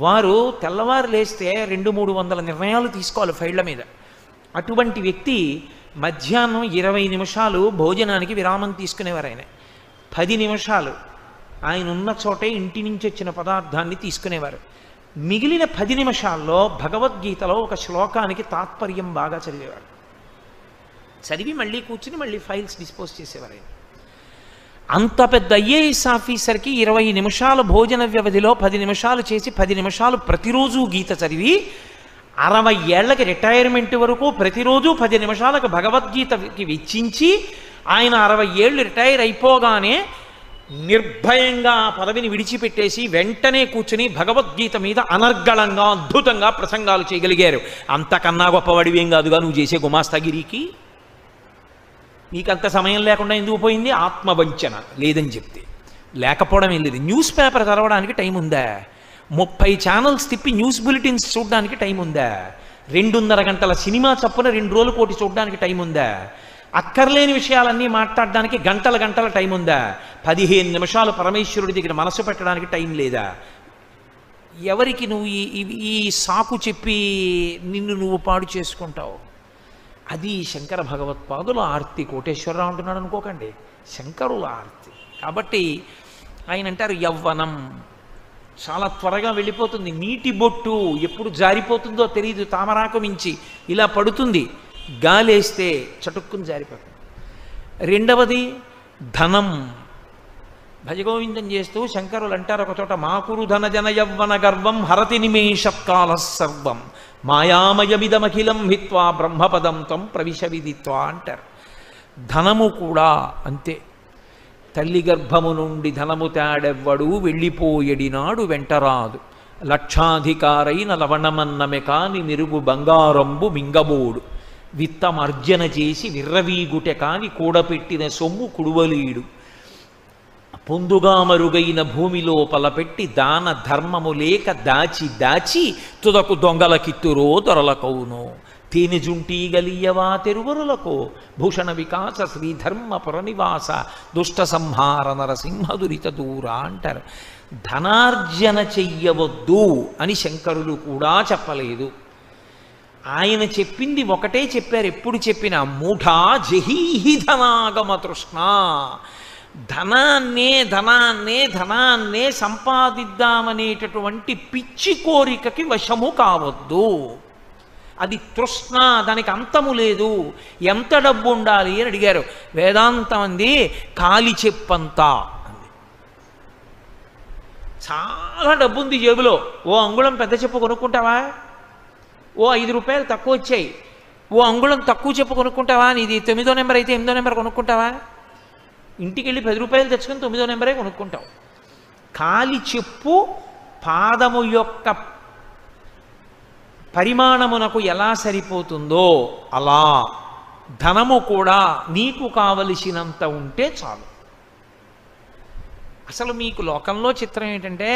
వారు తెల్లవారు లేస్తే 200-300 నిర్ణయాలు తీసుకోవాలి ఫైళ్ళ మీద. అటువంటి వ్యక్తి మధ్యాహ్నం 20 నిమిషాలు భోజనానికి విరామం తీసుకునేవారు. ఆయన 10 నిమిషాలు ఆయన ఉన్న చోటే ఇంటి నుంచి వచ్చిన పదార్థాన్ని తీసుకునేవారు. మిగిలిన 10 నిమిషాల్లో భగవద్గీతలో ఒక శ్లోకానికి తాత్పర్యం బాగా చదివేవారు. చదివి మళ్ళీ కూర్చుని మళ్ళీ ఫైల్స్ డిస్పోజ్ చేసేవారు. ఆయన అంత పెద్ద ఐఏఎస్ ఆఫీసర్కి 20 నిమిషాల భోజన వ్యవధిలో 10 నిమిషాలు చేసి 10 నిమిషాలు ప్రతిరోజు గీత చదివి 60 ఏళ్లకి రిటైర్మెంట్ వరకు ప్రతిరోజు 10 నిమిషాలకు భగవద్గీతకి వెచ్చించి ఆయన 60 ఏళ్ళు రిటైర్ అయిపోగానే నిర్భయంగా ఆ పదవిని విడిచిపెట్టేసి వెంటనే కూర్చుని భగవద్గీత మీద అనర్గళంగా అద్భుతంగా ప్రసంగాలు చేయగలిగారు. అంతకన్నా గొప్పవాడివేం కాదుగా నువ్వు చేసే గుమాస్తాగిరికి. నీకంత సమయం లేకుండా ఎందుకు పోయింది? ఆత్మవంచన లేదని చెప్తే. లేకపోవడం ఏం లేదు. న్యూస్ పేపర్ చదవడానికి టైం ఉందా? 30 ఛానల్స్ తిప్పి న్యూస్ బులెటిన్స్ చూడడానికి టైం ఉందా? 2.5 గంటల సినిమా చప్పున 2 రోజుల కోటి చూడడానికి టైం ఉందా? అక్కర్లేని విషయాలన్నీ మాట్లాడడానికి గంటల టైం ఉందా? 15 నిమిషాలు పరమేశ్వరుడి దగ్గర మనసు పెట్టడానికి టైం లేదా? ఎవరికి నువ్వు ఈ సాకు చెప్పి నిన్ను నువ్వు పాడు చేసుకుంటావు? అది శంకర భగవత్పాదుల ఆర్తి. కోటేశ్వరరావు అంటున్నాడు అనుకోకండి, శంకరుల ఆర్తి. కాబట్టి ఆయన అంటారు యవ్వనం చాలా త్వరగా వెళ్ళిపోతుంది. నీటి బొట్టు ఎప్పుడు జారిపోతుందో తెలియదు. తామరాకు మించి ఇలా పడుతుంది, గాలేస్తే చటుక్కుని జారిపోతుంది. రెండవది ధనం. భజగోవిందం చేస్తూ శంకరులు అంటారు ఒక చోట, మాకురు ధన జన యవ్వన గర్వం హరతి నిమేషత్కాల సర్వం మాయామయమిదమఖిలం హిత్వా బ్రహ్మపదం త్వం ప్రవిశ విదిత్వా అంటారు. ధనము కూడా అంతే. తల్లి గర్భము నుండి ధనము తాడెవ్వడు వెళ్ళిపోయడినాడు వెంటరాదు, లక్షాధికారైన లవణమన్నమె కాని మిరుగు బంగారంబు మింగబోడు, విత్తమర్జన చేసి విర్రవీగుటె కాని కూడపెట్టిన సొమ్ము కుడువలీడు, పొందుగా మరుగైన భూమి లోపల పెట్టి దాన ధర్మము లేక దాచి దాచి తుదకు దొంగల కిత్తురో దొరలకౌను, తేనెజుంటీ గలియవా తెరువరులకు భూషణ వికాస శ్రీధర్మ పురనివాస దుష్ట సంహార నరసింహ దురిత దూర అంటారు. ధనార్జన చెయ్యవద్దు అని శంకరులు కూడా చెప్పలేదు. ఆయన చెప్పింది ఒకటే చెప్పారు. ఎప్పుడు చెప్పినా మూఢా జహీహి ధనాగమ తృష్ణ. ధనాన్నే సంపాదిద్దామనేటటువంటి పిచ్చి కోరికకి వశము కావద్దు. అది తృష్ణ, దానికి అంతము లేదు. ఎంత డబ్బు ఉండాలి అని అడిగారు. వేదాంతం అంది కాలి చెప్పంతా అంది. చాలా డబ్బు ఉంది జేబులో. ఓ అంగుళం పెద్ద చెప్పు కొనుక్కుంటావా? ఓ 5 రూపాయలు తక్కువ వచ్చాయి, ఓ అంగుళం తక్కువ చెప్పు కొనుక్కుంటావా? నీది 9వ నెంబర్ అయితే 8వ నెంబర్ కొనుక్కుంటావా? ఇంటికి వెళ్ళి 10 రూపాయలు తెచ్చుకొని 9వ నెంబరే కొనుక్కుంటావు. కాలి చెప్పు పాదము యొక్క పరిమాణమునకు ఎలా సరిపోతుందో అలా ధనము కూడా నీకు కావలసినంత ఉంటే చాలు. అసలు మీకు లోకంలో చిత్రం ఏంటంటే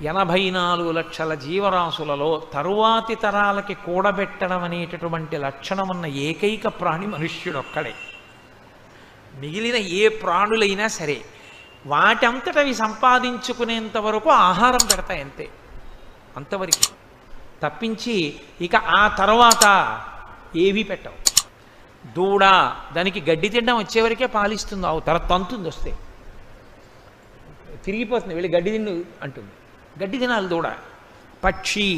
84 లక్షల జీవరాశులలో తరువాతి తరాలకి కూడబెట్టడం అనేటటువంటి లక్షణం ఉన్న ఏకైక ప్రాణి మనుష్యుడొక్కడే. మిగిలిన ఏ ప్రాణులైనా సరే వాటంతటవి సంపాదించుకునేంత వరకు ఆహారం పెడతాయి అంతే, అంతవరకు తప్పించి ఇక ఆ తర్వాత ఏవీ పెట్టవు. దూడ దానికి గడ్డి తినడం వచ్చేవరకే పాలిస్తుంది, ఆ తర్వాత తంతుంది, వస్తే తిరిగిపోతుంది, వెళ్ళి గడ్డి తిన్ను అంటుంది, గడ్డి తినాలి దూడ. పక్షి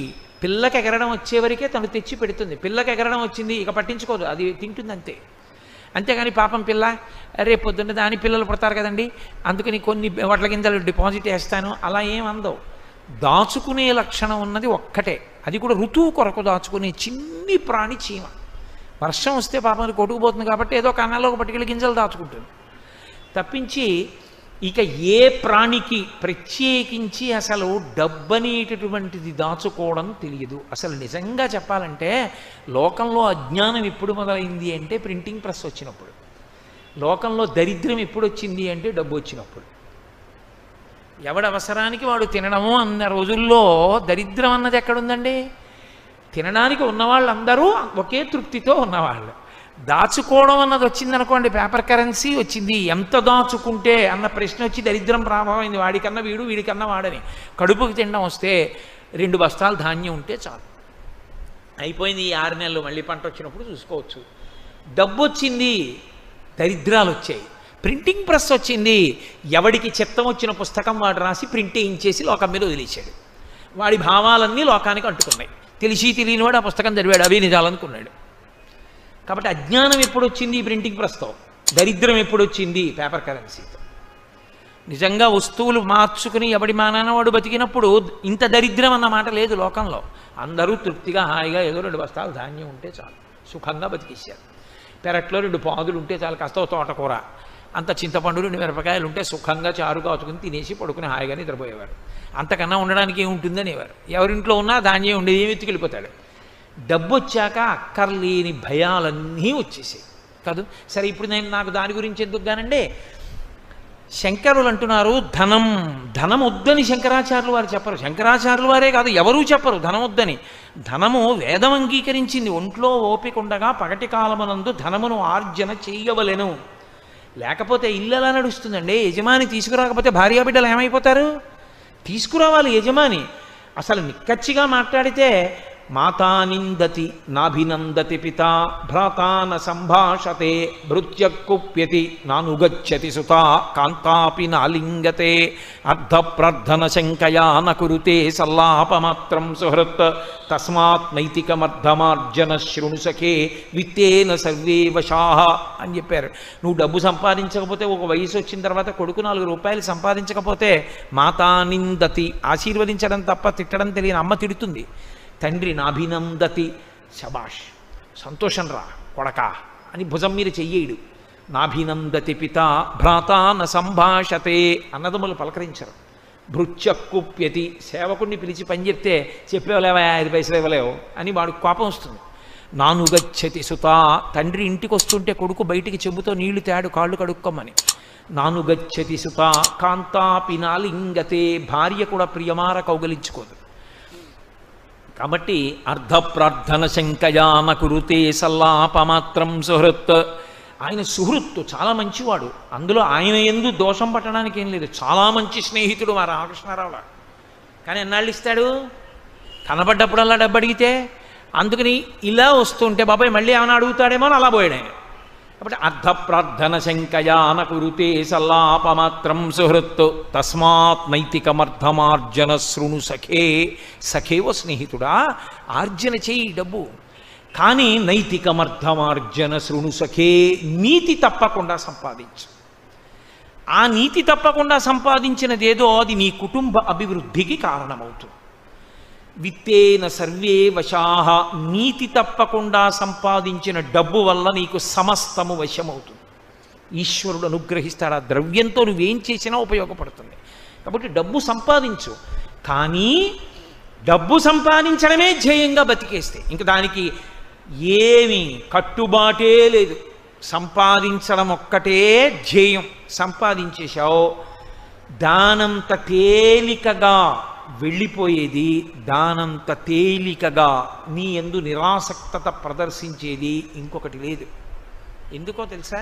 పిల్లకి ఎగరడం వచ్చేవరకే తను తెచ్చి పెడుతుంది. పిల్లకి ఎగరడం వచ్చింది ఇక పట్టించుకోదు, అది తింటుంది అంతే. అంతేగాని పాపం పిల్ల రేపు పొద్దున్న దాని పిల్లలు పుడతారు కదండి అందుకని కొన్ని వడ్ల గింజలు డిపాజిట్ వేస్తాను అలా ఏం అందవు. దాచుకునే లక్షణం ఉన్నది ఒక్కటే, అది కూడా ఋతువు కొరకు దాచుకునే చిన్ని ప్రాణి చీమ. వర్షం వస్తే పాపం అది కొట్టుకుపోతుంది కాబట్టి ఏదో కన్నాలో పట్టుకెళ్ళి గింజలు దాచుకుంటుంది తప్పించి ఇక ఏ ప్రాణికి ప్రత్యేకించి అసలు డబ్బనేటటువంటిది దాచుకోవడం తెలియదు. అసలు నిజంగా చెప్పాలంటే లోకంలో అజ్ఞానం ఎప్పుడు మొదలైంది అంటే ప్రింటింగ్ ప్రెస్ వచ్చినప్పుడు. లోకంలో దరిద్రం ఎప్పుడు వచ్చింది అంటే డబ్బు వచ్చినప్పుడు. ఎవడి అవసరానికి వాడు తినడము అన్న రోజుల్లో దరిద్రం అన్నది ఎక్కడుందండి? తినడానికి ఉన్నవాళ్ళందరూ ఒకే తృప్తితో ఉన్నవాళ్ళు. దాచుకోవడం అన్నది వచ్చిందనుకోండి, పేపర్ కరెన్సీ వచ్చింది, ఎంత దాచుకుంటే అన్న ప్రశ్న వచ్చి దరిద్రం ప్రారంభమైంది. వాడికన్నా వీడు, వీడికన్నా వాడని. కడుపుకి తినడం వస్తే 2 బస్తాలు ధాన్యం ఉంటే చాలు, అయిపోయింది. ఈ 6 నెలలు మళ్ళీ పంట వచ్చినప్పుడు చూసుకోవచ్చు. డబ్బు వచ్చింది, దరిద్రాలు వచ్చాయి. ప్రింటింగ్ ప్రెస్ వచ్చింది, ఎవడికి చిత్తం వచ్చిన పుస్తకం వాడు రాసి ప్రింట్ చేయించేసి లోకం మీద వదిలేశాడు. వాడి భావాలన్నీ లోకానికి అంటుకున్నాయి. తెలిసి తెలియని వాడు ఆ పుస్తకం చదివాడు, అవే నిజాలనుకున్నాడు. కాబట్టి అజ్ఞానం ఎప్పుడు వచ్చింది ప్రింటింగ్ ప్రెస్తో, దరిద్రం ఎప్పుడు వచ్చింది పేపర్ కరెన్సీతో. నిజంగా వస్తువులు మార్చుకుని ఎవడి మానాన వాడు బతికినప్పుడు ఇంత దరిద్రం అన్న మాట లేదు లోకంలో. అందరూ తృప్తిగా హాయిగా ఏదో 2 బస్తాలు ధాన్యం ఉంటే చాలు, సుఖంగా బతికేశారు. పెరట్లో 2 పాదులు ఉంటే చాలు, కాస్త తోటకూర, అంత చింతపండు 2 మిరపకాయలు ఉంటే సుఖంగా చారు కాచుకుని తినేసి పడుకుని హాయిగా నిద్రపోయేవారు. అంతకన్నా ఉండడానికి ఏముంటుంది అనేవారు. ఎవరింట్లో ఉన్నా ధాన్యం ఉండేది, ఏమి ఎత్తుకెళ్ళిపోతాడు. డబ్బు వచ్చాక అక్కర్లేని భయాలన్నీ వచ్చేసాయి కాదు. సరే, ఇప్పుడు నాకు దాని గురించి ఎందుకు కానండి. శంకరులు అంటున్నారు ధనం వద్దని శంకరాచార్యులు వారు చెప్పరు. శంకరాచార్యులు వారే కాదు, ఎవరూ చెప్పరు ధనం వద్దని. ధనము వేదం అంగీకరించింది. ఒంట్లో ఓపిక ఉండగా పగటి కాలమునందు ధనమును ఆర్జన చేయవలెను. లేకపోతే ఇల్లు ఎలా నడుస్తుందండి? యజమాని తీసుకురాకపోతే భార్యాబిడ్డలు ఏమైపోతారు? తీసుకురావాలి యజమాని. అసలు నిక్కచ్చిగా మాట్లాడితే మాతా నిందతి నాభినందతి పిత, భ్రాతా న సంభాషతే, భృత్యకుప్యతి నానుగచ్చతి సుతా, కాంతాపి నాలింగతే, అర్ధప్రార్థన శంకయా న కురుతే సల్లాపమాత్రం సుహృత్, తస్మాత్ నైతికమర్ధమార్జన శృణు సఖే విత్తేన సర్వే వశాః అని చెప్పారు. నువ్వు డబ్బు సంపాదించకపోతే, ఒక వయసు వచ్చిన తర్వాత కొడుకు 4 రూపాయలు సంపాదించకపోతే మాతా నిందతి, ఆశీర్వదించడం తప్ప తిట్టడం తెలియని అమ్మ తిడుతుంది. తండ్రి నాభినందతి, శబాష్ సంతోషం రా కొడకా అని భుజం మీద చెయ్యేడు. నాభినందతి పిత, భ్రాతా న సంభాషతే, అన్నదమ్ములు పలకరించరు. భృత్యకుప్యతి, సేవకుడిని పిలిచి పని చెప్తే చెప్పేవలేవా 5 పైసలు ఇవ్వలేవు అని వాడు కోపం వస్తుంది. నానుగచ్చతి సుత, తండ్రి ఇంటికి వస్తుంటే కొడుకు బయటికి చెంబుతో నీళ్లు తేడు కాళ్ళు కడుక్కోమని. నానుగచ్చతి సుత, కాంతాపి నాలింగతే, భార్య కూడా ప్రియమార కౌగలించుకోదు. కాబట్టి అర్ధప్రార్థన శంకయా న కురుతే సల్లాపమాత్రం సుహృత్, ఆయన సుహృత్తు, చాలా మంచివాడు. అందులో ఆయన యందు దోషం పట్టడానికి ఏం లేదు. చాలా మంచి స్నేహితుడు మా రామకృష్ణారావు. కానీ ఎన్నాళ్ళు ఇస్తాడు? కనబడ్డప్పుడల్లా డబ్బు అడిగితే. అందుకని ఇలా వస్తుంటే బాబాయ్ మళ్ళీ ఏమైనా అడుగుతాడేమో అని అలా పోయాడు. కాబట్టి అర్ధప్రార్థన శంకయా న కురుతే సల్లాపమాత్రం సుహృత్, తస్మాత్ నైతికమర్ధమార్జన శృణు సఖే. సఖేవ స్నేహితుడా, ఆర్జన చేయి డబ్బు, కానీ నైతికమర్ధమార్జన శృణు సఖే, నీతి తప్పకుండా సంపాదించు. ఆ నీతి తప్పకుండా సంపాదించినదేదో అది నీ కుటుంబ అభివృద్ధికి కారణమవుతుంది. విత్తేన సర్వే వశాః, నీతి తప్పకుండా సంపాదించిన డబ్బు వల్ల నీకు సమస్తము వశమవుతుంది. ఈశ్వరుడు అనుగ్రహిస్తాడు. ఆ ద్రవ్యంతో నువ్వేం చేసినా ఉపయోగపడుతుంది. కాబట్టి డబ్బు సంపాదించు, కానీ డబ్బు సంపాదించడమే ధ్యేయంగా బతికేస్తే ఇంక దానికి ఏమీ కట్టుబాటే లేదు. సంపాదించడం ఒక్కటే ధ్యేయం. సంపాదించేశావు, దానంత తేలికగా వెళ్ళిపోయేది, దానంత తేలికగా నీ యందు నిరాసక్తత ప్రదర్శించేది ఇంకొకటి లేదు. ఎందుకో తెలుసా?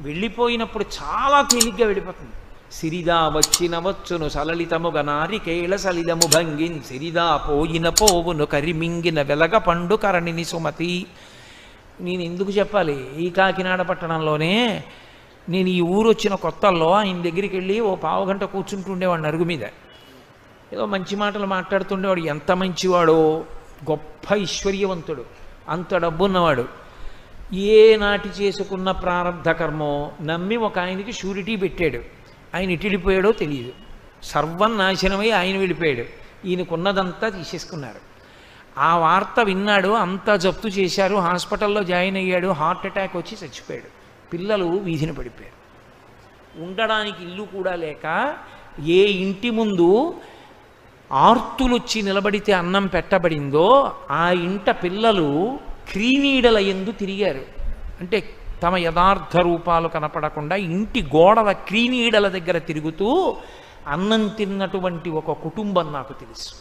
వెళ్ళిపోయినప్పుడు చాలా తేలిగ్గా వెళ్ళిపోతుంది. సిరిదా వచ్చిన వచ్చును సలలితముగ నారికేళ సలిలము భంగిన్, సిరిదా పోయిన పోవును కరిమింగిన వెలగ పండు కరణిని సుమతి. నేను ఎందుకు చెప్పాలి? ఈ కాకినాడ పట్టణంలోనే నేను ఈ ఊరు వచ్చిన కొత్తల్లో ఆయన దగ్గరికి వెళ్ళి ఓ పావుగంట కూర్చుంటుండేవాడిని అరుగు మీద. ఏదో మంచి మాటలు మాట్లాడుతుండేవాడు. ఎంత మంచివాడో, గొప్ప ఐశ్వర్యవంతుడు, అంత డబ్బున్నవాడు. ఏ నాటి చేసుకున్న ప్రారంధ కర్మో నమ్మి ఒక ఆయనకి షూరిటీ పెట్టాడు. ఆయన ఇటు వెళ్ళిపోయాడో తెలియదు. సర్వం నాశనమై ఆయన వెళ్ళిపోయాడు. ఈయనకున్నదంతా తీసేసుకున్నారు. ఆ వార్త విన్నాడు, అంతా జప్తు చేశారు. హాస్పిటల్లో జాయిన్ అయ్యాడు. హార్ట్ అటాక్ వచ్చి చచ్చిపోయాడు. పిల్లలు వీధిన పడిపోయారు. ఉండడానికి ఇల్లు కూడా లేక ఏ ఇంటి ముందు ఆర్తులు వచ్చి నిలబడితే అన్నం పెట్టబడిందో ఆ ఇంట పిల్లలు క్రీనీడల యందు తిరిగారు. అంటే తమ యథార్థ రూపాలు కనపడకుండా ఇంటి గోడల క్రీనీడల దగ్గర తిరుగుతూ అన్నం తిన్నటువంటి ఒక కుటుంబం నాకు తెలుసు.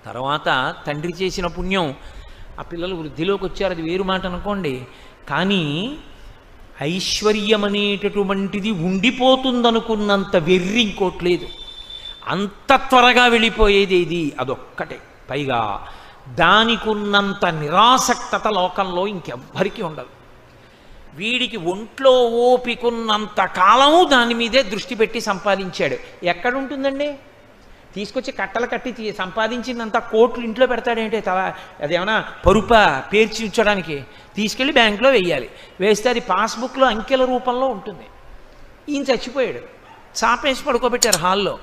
తర్వాత తండ్రి చేసిన పుణ్యం, ఆ పిల్లలు వృద్ధిలోకి వచ్చారు, అది వేరు మాట అనుకోండి. కానీ ఐశ్వర్యం అనేటటువంటిది ఉండిపోతుందనుకున్నంత వెర్రి ఇంకోట్లేదు. అంత త్వరగా వెళ్ళిపోయేది ఇది అదొక్కటే. పైగా దానికున్నంత నిరాసక్తత లోకంలో ఇంకెవ్వరికీ ఉండదు. వీడికి ఒంట్లో ఓపికన్నంత కాలము దాని మీదే దృష్టి పెట్టి సంపాదించాడు. ఎక్కడుంటుందండి? తీసుకొచ్చి కట్టలు కట్టి సంపాదించినంత కోట్లు ఇంట్లో పెడతాడేంటి? అదేమన్నా పరుపా పేర్చి ఉంచడానికి? తీసుకెళ్ళి బ్యాంకులో వేయాలి. వేస్తే అది పాస్బుక్లో అంకెల రూపంలో ఉంటుంది. ఈయన చచ్చిపోయాడు, చాపేసి పడుకోబెట్టారు హాల్లో.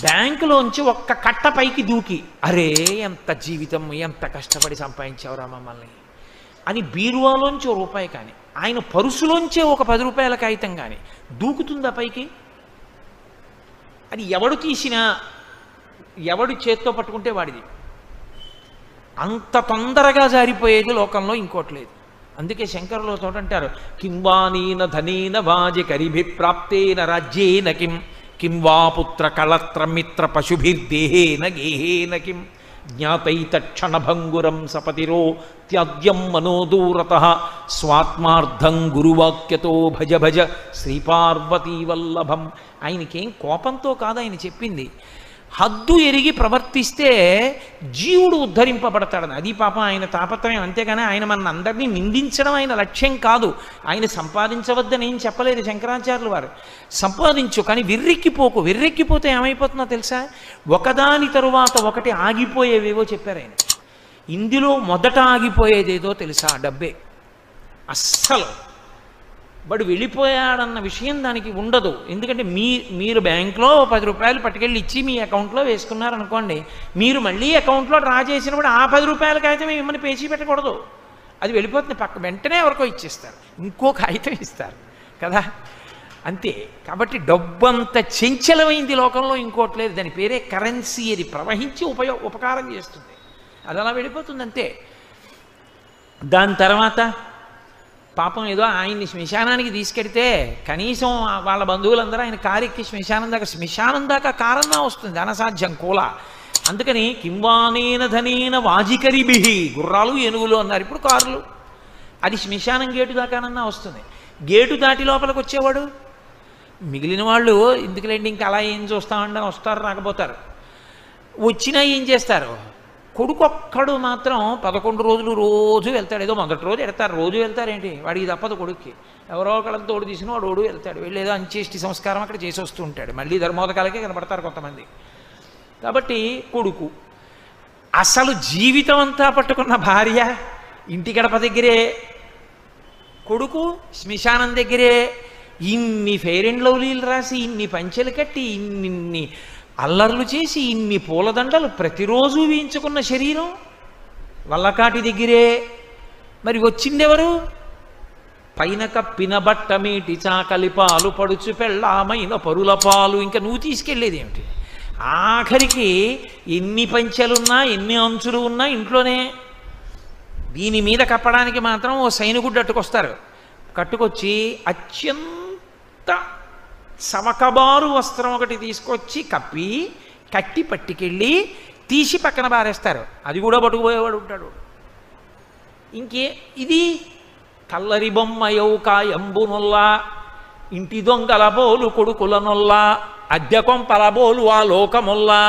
బ్యాంకులోంచి ఒక్క కట్ట పైకి దూకి, అరే ఎంత జీవితం, ఎంత కష్టపడి సంపాదించావురా మమ్మల్ని అని బీరువాలోంచి ఓ రూపాయి కానీ, ఆయన పరుసులోంచే ఒక 10 రూపాయల కాగితం కానీ దూకుతుందా పైకి? అది ఎవడు తీసినా, ఎవడు చేత్తో పట్టుకుంటే వాడిది. అంత తొందరగా జారిపోయేది లోకంలో ఇంకోట్లేదు. అందుకే శంకరులో చోట అంటారు, కింవానీన ధనేన వాజికరిభి ప్రాప్తేన రాజ్యేన కిం కిం వా పుత్ర కళత్ర మిత్ర పశుభిర్దేహేన గేహేన కిం జ్ఞాతైతక్షణభంగురం సపతిరో త్యాజ్యం మనోదూరతః స్వాత్మార్థం గురువాక్యతో భజ భజ శ్రీపార్వతీ వల్లభం. ఆయనకేం కోపంతో కాదు ఆయన చెప్పింది, హద్దు ఎరిగి ప్రవర్తిస్తే జీవుడు ఉద్ధరింపబడతాడని. అది పాపం ఆయన తాపత్రయం. అంతేగాని ఆయన మన అందరినీ నిందించడం ఆయన లక్ష్యం కాదు. ఆయన సంపాదించవద్దని ఏం చెప్పలేదు శంకరాచార్యులు వారు. సంపాదించు, కానీ వెర్రెక్కిపోకు. వెర్రెక్కిపోతే ఏమైపోతుందో తెలుసా? ఒకదాని తరువాత ఒకటి ఆగిపోయేవేవో చెప్పారు ఆయన. ఇందులో మొదట ఆగిపోయేదేదో తెలుసా? డబ్బే. అస్సలు వాడు వెళ్ళిపోయాడన్న విషయం దానికి ఉండదు. ఎందుకంటే మీరు బ్యాంకులో 10 రూపాయలు పట్టుకెళ్ళి ఇచ్చి మీ అకౌంట్లో వేసుకున్నారనుకోండి, మీరు మళ్ళీ అకౌంట్లో డ్రా చేసినప్పుడు ఆ 10 రూపాయల కాగితం మిమ్మల్ని పేచీ పెట్టకూడదు. అది వెళ్ళిపోతుంది వెంటనే ఎవరికో ఇచ్చేస్తారు, ఇంకో కాగితం ఇస్తారు కదా, అంతే. కాబట్టి డబ్బు అంత చంచలమైంది లోకంలో ఇంకోట్లేదు. దాని పేరే కరెన్సీ. అది ప్రవహించి ఉపకారం చేస్తుంది, అది అలా వెళ్ళిపోతుంది అంతే. దాని తర్వాత పాపం ఏదో ఆయన్ని శ్మశానానికి తీసుకెడితే కనీసం వాళ్ళ బంధువులందరూ ఆయన కారు ఎక్కి శ్మశానం దాకా కారన్నా వస్తుంది, అనసాధ్యం కూల. అందుకని కింవానేన ధనేన వాజికరిభిహి, గుర్రాలు ఏనుగులు అన్నారు, ఇప్పుడు కారులు. అది శ్మశానం గేటు దాకానన్నా వస్తుంది. గేటు దాటి లోపలికి వచ్చేవాడు మిగిలిన వాళ్ళు ఎందుకులేండి ఇంకా అలా ఏం చూస్తామంటే వస్తారు, రాకపోతారు. వచ్చినా ఏం చేస్తారు? కొడుకు ఒక్కడు మాత్రం 11 రోజులు రోజు వెళ్తాడు. ఏదో మొదటి రోజు వెళ్తారు, రోజు వెళ్తారేంటి? వాడికి తప్పదు కొడుక్కి. ఎవరో ఒకళ్ళకి తోడు తీసిన వాడు వెళ్తాడు. వెళ్ళి ఏదో అంచేష్టి సంస్కారం అక్కడ చేసి వస్తూ ఉంటాడు. మళ్ళీ ధర్మోదకాలకే కనపడతారు కొంతమంది. కాబట్టి కొడుకు అసలు జీవితం అంతా పట్టుకున్న భార్య ఇంటి గడప దగ్గరే, కొడుకు శ్మశానం దగ్గరే. ఇన్ని ఫెయిర్ అండ్ లవ్లీలు రాసి, ఇన్ని పంచెలు కట్టి, ఇన్ని అల్లర్లు చేసి, ఇన్ని పూలదండలు ప్రతిరోజు వేయించుకున్న శరీరం వల్లకాటి దగ్గరే. మరి వచ్చిందెవరు? పైన కప్పిన బట్టమేటి చాకలి పాలు పడుచు పెళ్ళామైన పరుల పాలు. ఇంకా నువ్వు తీసుకెళ్ళేది ఏమిటి? ఆఖరికి ఎన్ని పంచెలున్నా, ఎన్ని అంచులు ఉన్నా ఇంట్లోనే. దీని మీద కప్పడానికి మాత్రం ఓ సైనికుడు అట్టుకొస్తారు. కట్టుకొచ్చి అత్యంత సమకబారు వస్త్రం ఒకటి తీసుకొచ్చి కట్టి పట్టుకెళ్ళి తీసి పక్కన పారేస్తారు. అది కూడా పట్టుకుపోయేవాడు ఉంటాడు. ఇంకే ఇది కల్లరి బొమ్మ యౌకాయంబునొల్లా, ఇంటి దొంగల బోలు కొడుకులనొల్లా, అద్దె కొంపల బోలు ఆ లోకమొల్లా,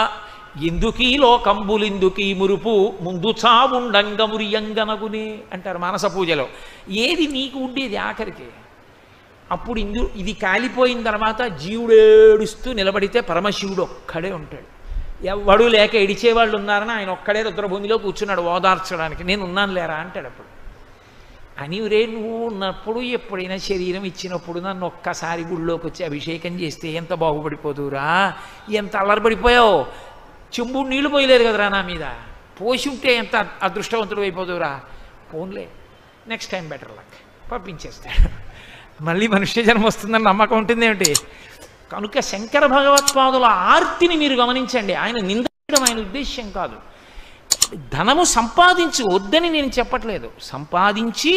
ఎందుకీ లోకంబులిందుకీ మురుపు ముందు చావుండంగమురియంగనగునే అంటారు మానస పూజలో. ఏది నీకు ఉండేది ఆఖరికి? అప్పుడు ఇది కాలిపోయిన తర్వాత జీవుడు ఏడుస్తూ నిలబడితే పరమశివుడు ఒక్కడే ఉంటాడు. ఎవడు లేక ఎడిచేవాళ్ళు ఉన్నారని ఆయన ఒక్కడే రుద్రభూమిలో కూర్చున్నాడు ఓదార్చడానికి. నేను ఉన్నాను లేరా అంటాడు. అప్పుడు అని రే నువ్వు ఉన్నప్పుడు ఎప్పుడైనా శరీరం ఇచ్చినప్పుడు నన్ను ఒక్కసారి గుళ్ళోకి వచ్చి అభిషేకం చేస్తే ఎంత బాగుపడిపోదురా, ఎంత అల్లరిపడిపోయావు. చెంబుడు నీళ్లు పోయలేదు కదరా నా మీద, పోసి ఉంటే ఎంత అదృష్టవంతుడు అయిపోదురా. పోన్లే, నెక్స్ట్ టైం బెటర్ లక్, పంపించేస్తాడు. మళ్ళీ మనుష్య జన్మ వస్తుందని నమ్మకం ఉంటుంది ఏమిటి? కనుక శంకర భగవత్పాదుల ఆర్తిని మీరు గమనించండి. ఆయన నిందించడం ఆయన ఉద్దేశ్యం కాదు. ధనము సంపాదించు వద్దని నేను చెప్పట్లేదు. సంపాదించి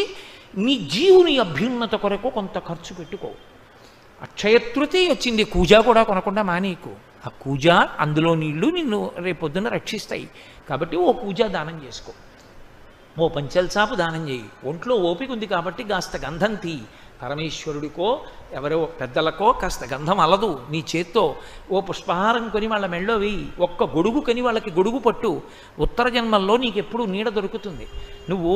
నీ జీవుని అభ్యున్నత కొరకు కొంత ఖర్చు పెట్టుకో. అక్షయ తృతీయ వచ్చింది, కూజ కూడా కొనకుండా మానేకు. ఆ కూజ, అందులో నీళ్లు నిన్ను రేపొద్దున రక్షిస్తాయి. కాబట్టి ఓ కూజ దానం చేసుకో, ఓ పంచల్ చాపు దానం చేయి. ఒంట్లో ఓపిక ఉంది కాబట్టి కాస్త గంధం తీ, పరమేశ్వరుడికో ఎవరో పెద్దలకో కాస్త గంధం అలదు నీ చేత్తో, ఓ పుష్పహారం కొని వాళ్ళ మెళ్ళో వేయి, ఒక్క గొడుగు కొని వాళ్ళకి గొడుగు పట్టు, ఉత్తర జన్మల్లో నీకు ఎప్పుడు నీడ దొరుకుతుంది. నువ్వు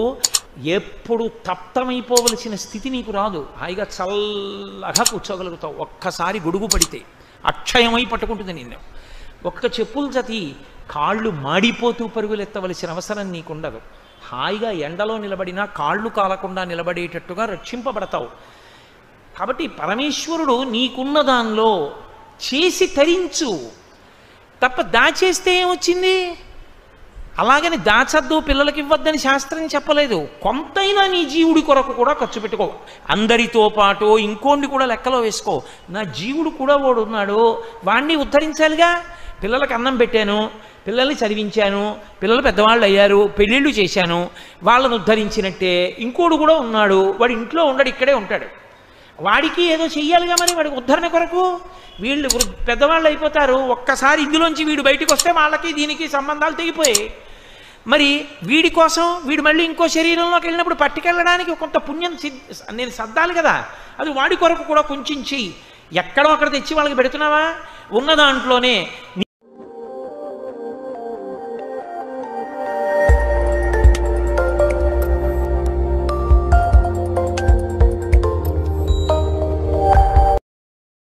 ఎప్పుడు తప్తమైపోవలసిన స్థితి నీకు రాదు, హాయిగా చల్లగా కూర్చోగలుగుతావు. ఒక్కసారి గొడుగు పడితే అక్షయమై పట్టుకుంటుంది నిన్ను. ఒక్క చెప్పులు జతి కాళ్ళు మాడిపోతూ పరుగులెత్తవలసిన అవసరం నీకుండదు. హాయిగా ఎండలో నిలబడినా కాళ్ళు కాలకుండా నిలబడేటట్టుగా రక్షింపబడతావు. కాబట్టి పరమేశ్వరుడు నీకున్న దానిలో చేసి తరించు తప్ప దాచేస్తే ఏమొచ్చింది? అలాగని దాచద్దు పిల్లలకి ఇవ్వద్దని శాస్త్రం చెప్పలేదు. కొంతైనా నీ జీవుడి కొరకు కూడా ఖర్చు పెట్టుకో. అందరితో పాటు ఇంకోండి కూడా లెక్కలో వేసుకో. నా జీవుడు కూడా వాడు ఉన్నాడు, వాణ్ణి ఉద్ధరించాలిగా. పిల్లలకి అన్నం పెట్టాను, పిల్లల్ని చదివించాను, పిల్లలు పెద్దవాళ్ళు అయ్యారు, పెళ్ళిళ్ళు చేశాను, వాళ్ళను ఉద్ధరించినట్టే ఇంకోడు కూడా ఉన్నాడు. వాడు ఇంట్లో ఉండడు, ఇక్కడే ఉంటాడు. వాడికి ఏదో చెయ్యాలిగా మరి, వాడికి ఉద్ధరణ కొరకు. వీళ్ళు పెద్దవాళ్ళు అయిపోతారు, ఒక్కసారి ఇందులోంచి వీడు బయటకు వస్తే వాళ్ళకి దీనికి సంబంధాలు తెగిపోయాయి. మరి వీడి కోసం వీడు మళ్ళీ ఇంకో శరీరంలోకి వెళ్ళినప్పుడు పట్టుకెళ్ళడానికి కొంత పుణ్యం నేను సర్దాలి కదా. అది వాడి కొరకు కూడా కొంచెం చెయ్యి. ఎక్కడో అక్కడ తెచ్చి వాళ్ళకి పెడుతున్నావా? ఉన్న దాంట్లోనే